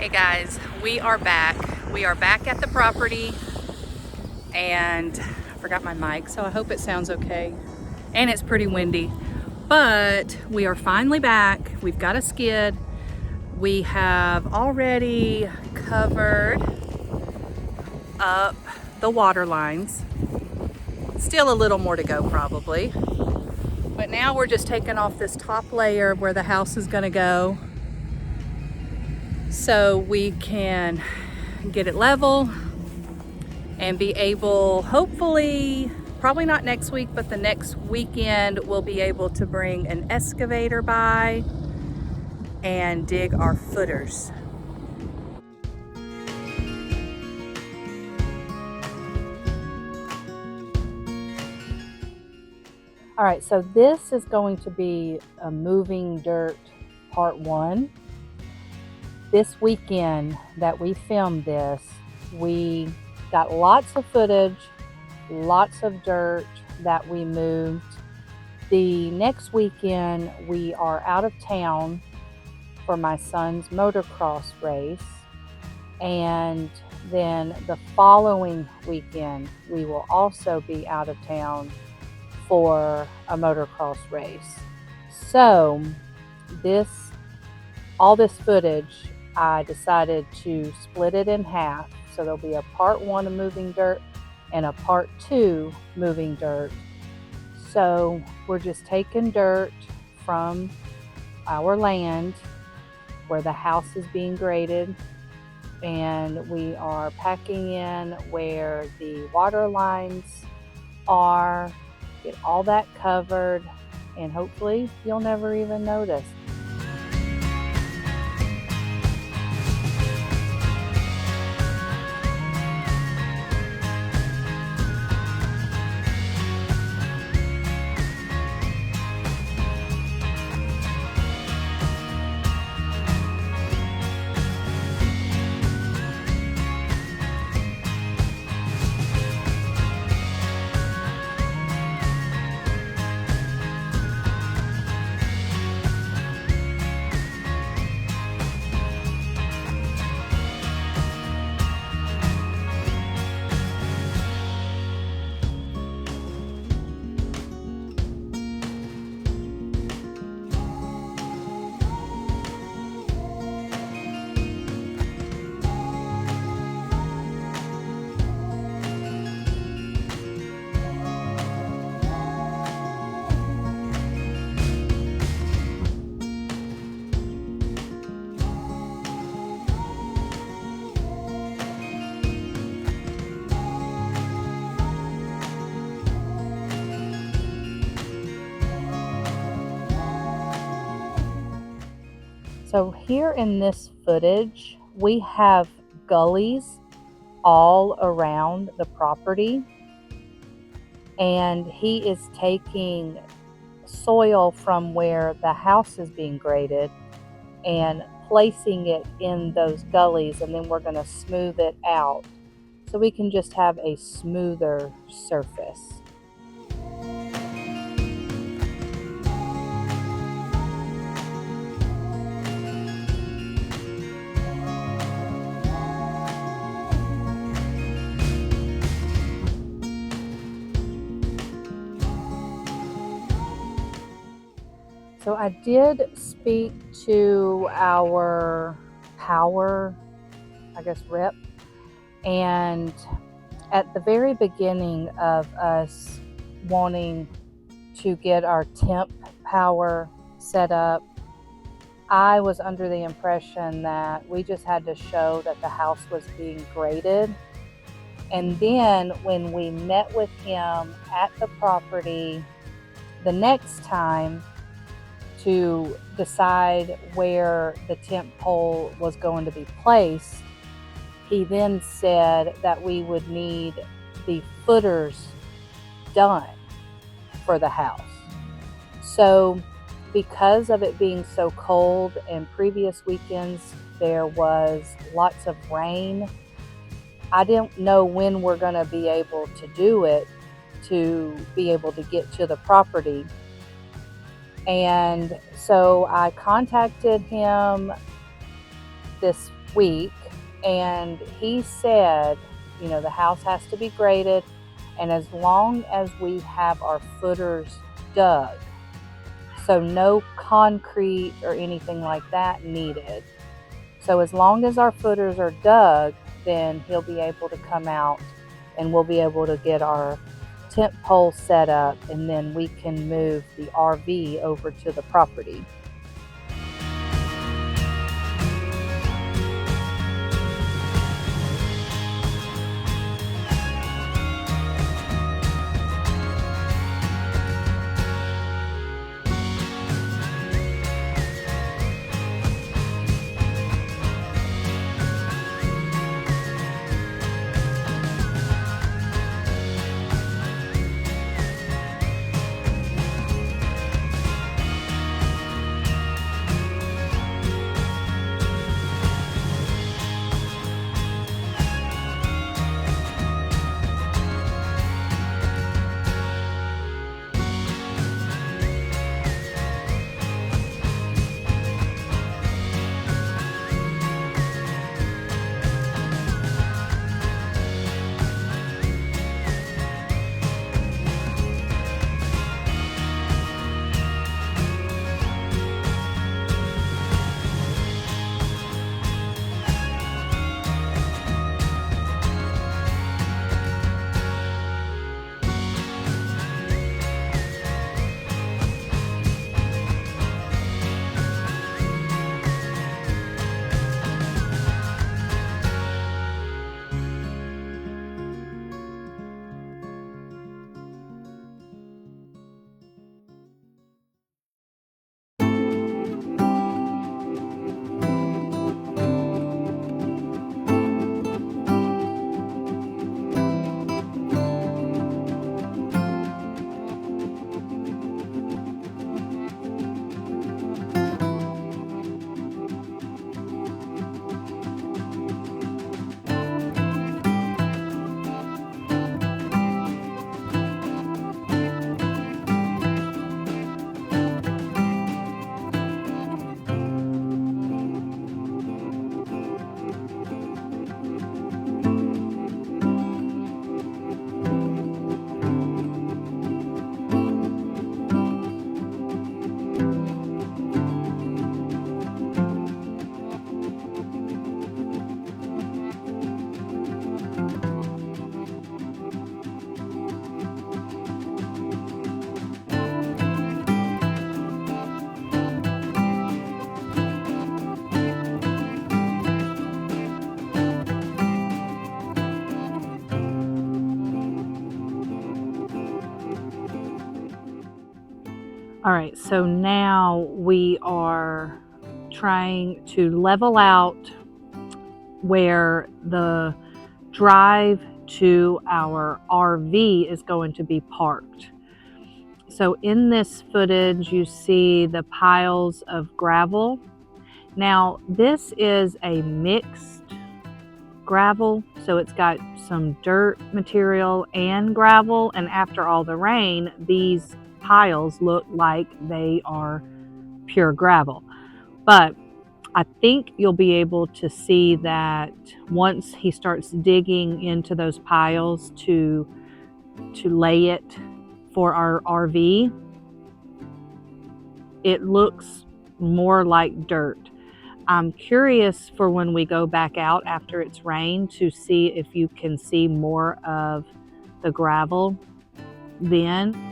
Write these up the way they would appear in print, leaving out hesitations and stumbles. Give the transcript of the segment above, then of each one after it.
Hey guys, we are back. We are back at the property and I forgot my mic, so I hope it sounds okay. And it's pretty windy, but we are finally back. We've got a skid. We have already covered up the water lines. Still a little more to go probably. But now we're just taking off this top layer where the house is gonna go, so we can get it level and be able, hopefully, probably not next week, but the next weekend, we'll be able to bring an excavator by and dig our footers. All right, so this is going to be a moving dirt part 1. This weekend that we filmed this, we got lots of footage, lots of dirt that we moved. The next weekend we are out of town for my son's motocross race, and then the following weekend we will also be out of town for a motocross race. So all this footage, I decided to split it in half. So there'll be a part 1 of moving dirt and a part 2 moving dirt. So we're just taking dirt from our land where the house is being graded, and we are packing in where the water lines are, get all that covered, and hopefully you'll never even notice. So here in this footage, we have gullies all around the property, and he is taking soil from where the house is being graded and placing it in those gullies, and then we're going to smooth it out so we can just have a smoother surface. So I did speak to our power, rep, and at the very beginning of us wanting to get our temp power set up, I was under the impression that we just had to show that the house was being graded. And then when we met with him at the property the next time to decide where the temp pole was going to be placed, he then said that we would need the footers done for the house. So because of it being so cold and previous weekends there was lots of rain, I didn't know when we're going to be able to do it to be able to get to the property. And so I contacted him this week, and he said, the house has to be graded, and as long as we have our footers dug, so no concrete or anything like that needed. So as long as our footers are dug, then he'll be able to come out and we'll be able to get our tent pole set up, and then we can move the RV over to the property. All right, so now we are trying to level out where the drive to our RV is going to be parked. So in this footage, you see the piles of gravel. Now, this is a mixed gravel, so it's got some dirt material and gravel, and after all the rain, these piles look like they are pure gravel. But I think you'll be able to see that once he starts digging into those piles to lay it for our RV, it looks more like dirt. I'm curious for when we go back out after it's rained to see if you can see more of the gravel then.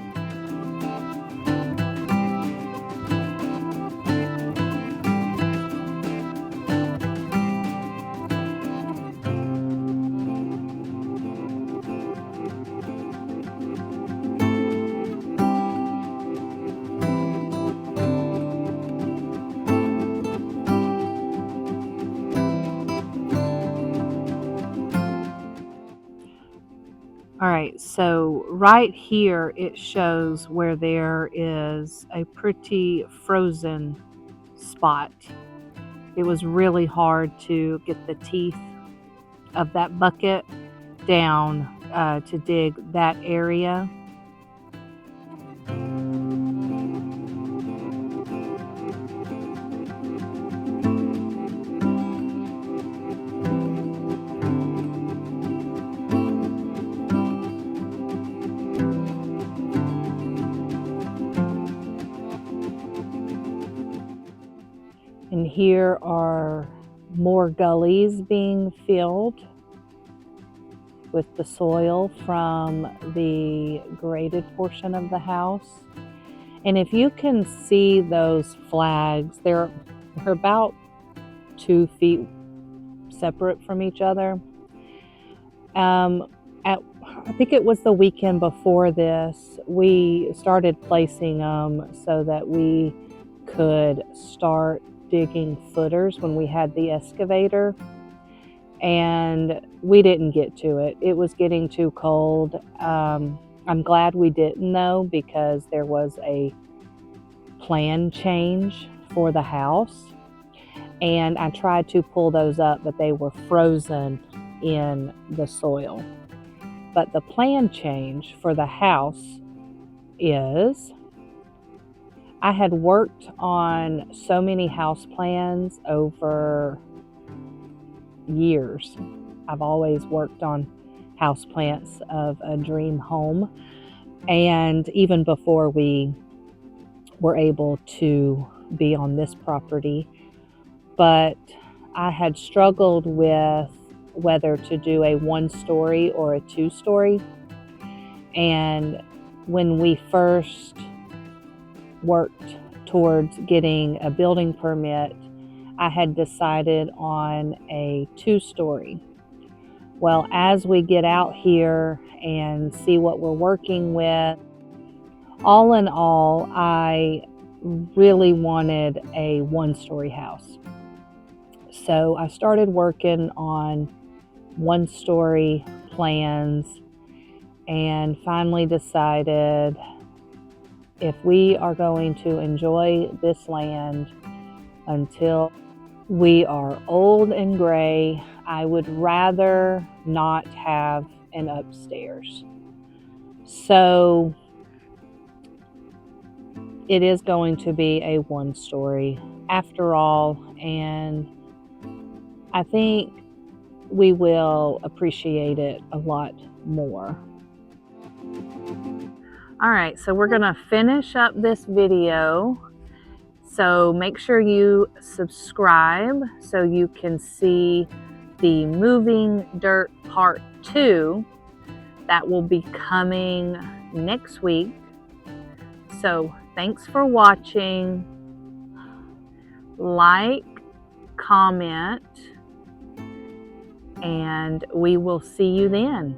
All right, so right here it shows where there is a pretty frozen spot. It was really hard to get the teeth of that bucket down to dig that area. And here are more gullies being filled with the soil from the graded portion of the house. And if you can see those flags, they're about 2 feet separate from each other. I think it was the weekend before this, we started placing them so that we could start digging footers when we had the excavator, and we didn't get to it. It was getting too cold. I'm glad we didn't though, because there was a plan change for the house, and I tried to pull those up, but they were frozen in the soil. But the plan change for the house is, I had worked on so many house plans over years. I've always worked on house plans of a dream home, and even before we were able to be on this property, but I had struggled with whether to do a 1-story or a 2-story. And when we first worked towards getting a building permit, I had decided on a 2-story. Well, as we get out here and see what we're working with, all in all, I really wanted a 1-story house. So I started working on 1-story plans and finally decided, if we are going to enjoy this land until we are old and gray, I would rather not have an upstairs. So it is going to be a 1-story after all, and I think we will appreciate it a lot more. All right, so we're gonna finish up this video. So make sure you subscribe so you can see the moving dirt part 2 that will be coming next week. So thanks for watching. Like, comment, and we will see you then.